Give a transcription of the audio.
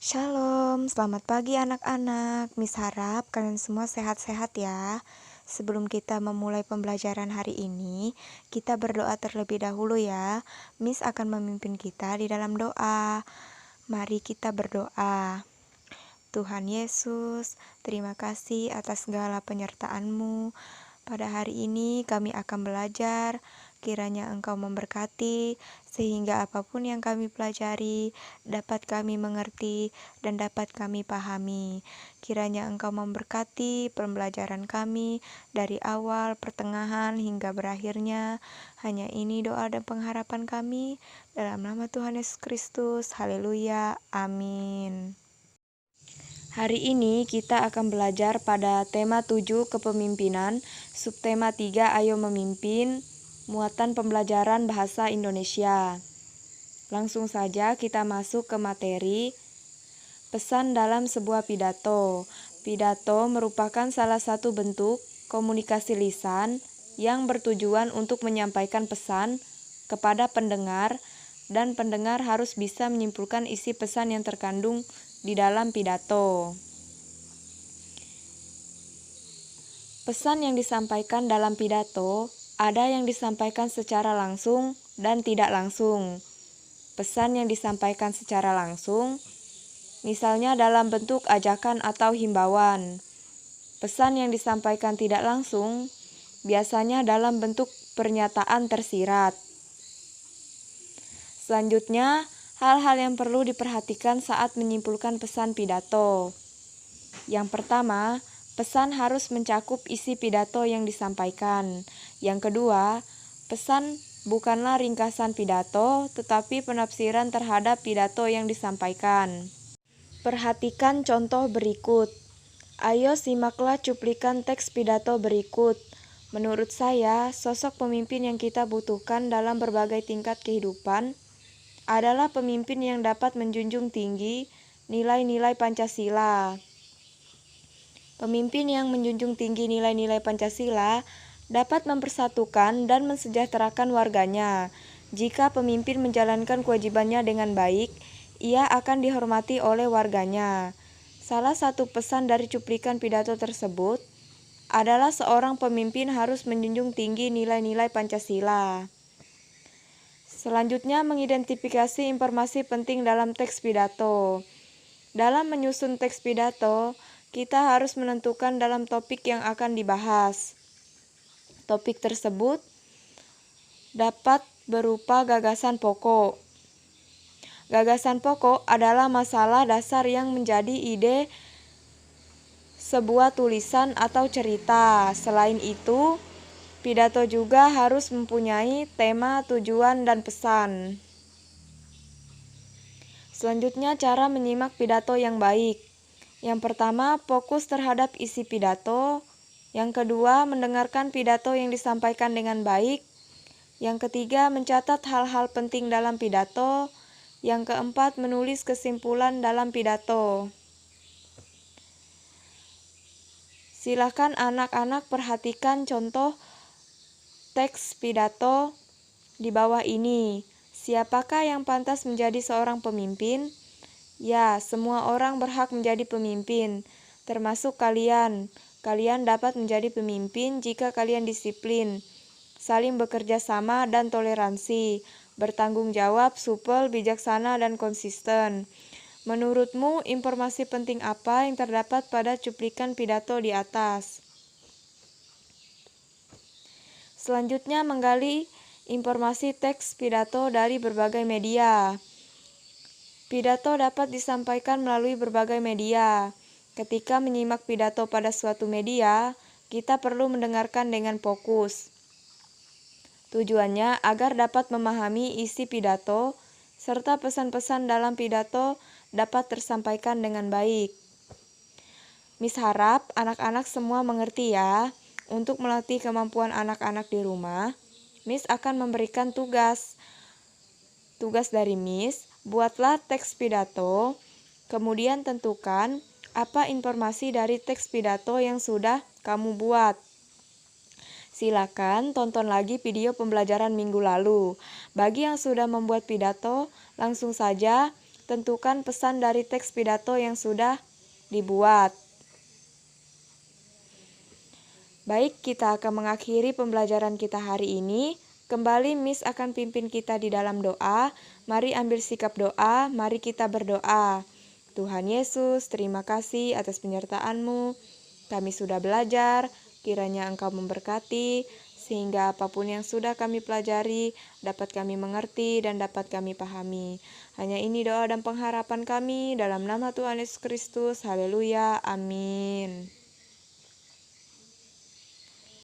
Shalom, selamat pagi anak-anak. Miss harap kalian semua sehat-sehat ya. Sebelum kita memulai pembelajaran hari ini, kita berdoa terlebih dahulu ya. Miss akan memimpin kita di dalam doa. Mari kita berdoa. Tuhan Yesus, terima kasih atas segala penyertaan-Mu. Pada hari ini kami akan belajar, kiranya Engkau memberkati, sehingga apapun yang kami pelajari dapat kami mengerti dan dapat kami pahami. Kiranya Engkau memberkati pembelajaran kami dari awal, pertengahan, hingga berakhirnya. Hanya ini doa dan pengharapan kami, dalam nama Tuhan Yesus Kristus. Haleluya, amin. Hari ini kita akan belajar pada tema 7 kepemimpinan, subtema 3 ayo memimpin, muatan pembelajaran bahasa Indonesia. Langsung saja kita masuk ke materi. Pesan dalam sebuah pidato. Pidato merupakan salah satu bentuk komunikasi lisan yang bertujuan untuk menyampaikan pesan kepada pendengar, dan pendengar harus bisa menyimpulkan isi pesan yang terkandung di dalam pidato. Pesan yang disampaikan dalam pidato ada yang disampaikan secara langsung dan tidak langsung. Pesan yang disampaikan secara langsung, misalnya dalam bentuk ajakan atau himbauan. Pesan yang disampaikan tidak langsung, biasanya dalam bentuk pernyataan tersirat. Selanjutnya, hal-hal yang perlu diperhatikan saat menyimpulkan pesan pidato. Yang pertama, pesan harus mencakup isi pidato yang disampaikan. Yang kedua, pesan bukanlah ringkasan pidato, tetapi penafsiran terhadap pidato yang disampaikan. Perhatikan contoh berikut. Ayo simaklah cuplikan teks pidato berikut. Menurut saya, sosok pemimpin yang kita butuhkan dalam berbagai tingkat kehidupan adalah pemimpin yang dapat menjunjung tinggi nilai-nilai Pancasila. Pemimpin yang menjunjung tinggi nilai-nilai Pancasila dapat mempersatukan dan mensejahterakan warganya. Jika pemimpin menjalankan kewajibannya dengan baik, ia akan dihormati oleh warganya. Salah satu pesan dari cuplikan pidato tersebut adalah seorang pemimpin harus menjunjung tinggi nilai-nilai Pancasila. Selanjutnya, mengidentifikasi informasi penting dalam teks pidato. Dalam menyusun teks pidato, kita harus menentukan dalam topik yang akan dibahas. Topik tersebut dapat berupa gagasan pokok. Gagasan pokok adalah masalah dasar yang menjadi ide sebuah tulisan atau cerita. Selain itu, pidato juga harus mempunyai tema, tujuan, dan pesan. Selanjutnya, cara menyimak pidato yang baik. Yang pertama, fokus terhadap isi pidato. Yang kedua, mendengarkan pidato yang disampaikan dengan baik. Yang ketiga, mencatat hal-hal penting dalam pidato. Yang keempat, menulis kesimpulan dalam pidato. Silakan anak-anak perhatikan contoh teks pidato di bawah ini. Siapakah yang pantas menjadi seorang pemimpin? Ya, semua orang berhak menjadi pemimpin, termasuk kalian. Kalian dapat menjadi pemimpin jika kalian disiplin, saling bekerja sama dan toleransi, bertanggung jawab, supel, bijaksana, dan konsisten. Menurutmu, informasi penting apa yang terdapat pada cuplikan pidato di atas? Selanjutnya, menggali informasi teks pidato dari berbagai media. Pidato dapat disampaikan melalui berbagai media. Ketika menyimak pidato pada suatu media, kita perlu mendengarkan dengan fokus. Tujuannya agar dapat memahami isi pidato, serta pesan-pesan dalam pidato dapat tersampaikan dengan baik. Miss harap anak-anak semua mengerti ya. Untuk melatih kemampuan anak-anak di rumah, Miss akan memberikan tugas. Tugas dari Miss, buatlah teks pidato, kemudian tentukan apa informasi dari teks pidato yang sudah kamu buat. Silakan tonton lagi video pembelajaran minggu lalu. Bagi yang sudah membuat pidato, langsung saja tentukan pesan dari teks pidato yang sudah dibuat. Baik, kita akan mengakhiri pembelajaran kita hari ini. Kembali Miss akan pimpin kita di dalam doa. Mari ambil sikap doa, mari kita berdoa. Tuhan Yesus, terima kasih atas penyertaan-Mu. Kami sudah belajar, kiranya Engkau memberkati, sehingga apapun yang sudah kami pelajari, dapat kami mengerti dan dapat kami pahami. Hanya ini doa dan pengharapan kami, dalam nama Tuhan Yesus Kristus. Haleluya, amin.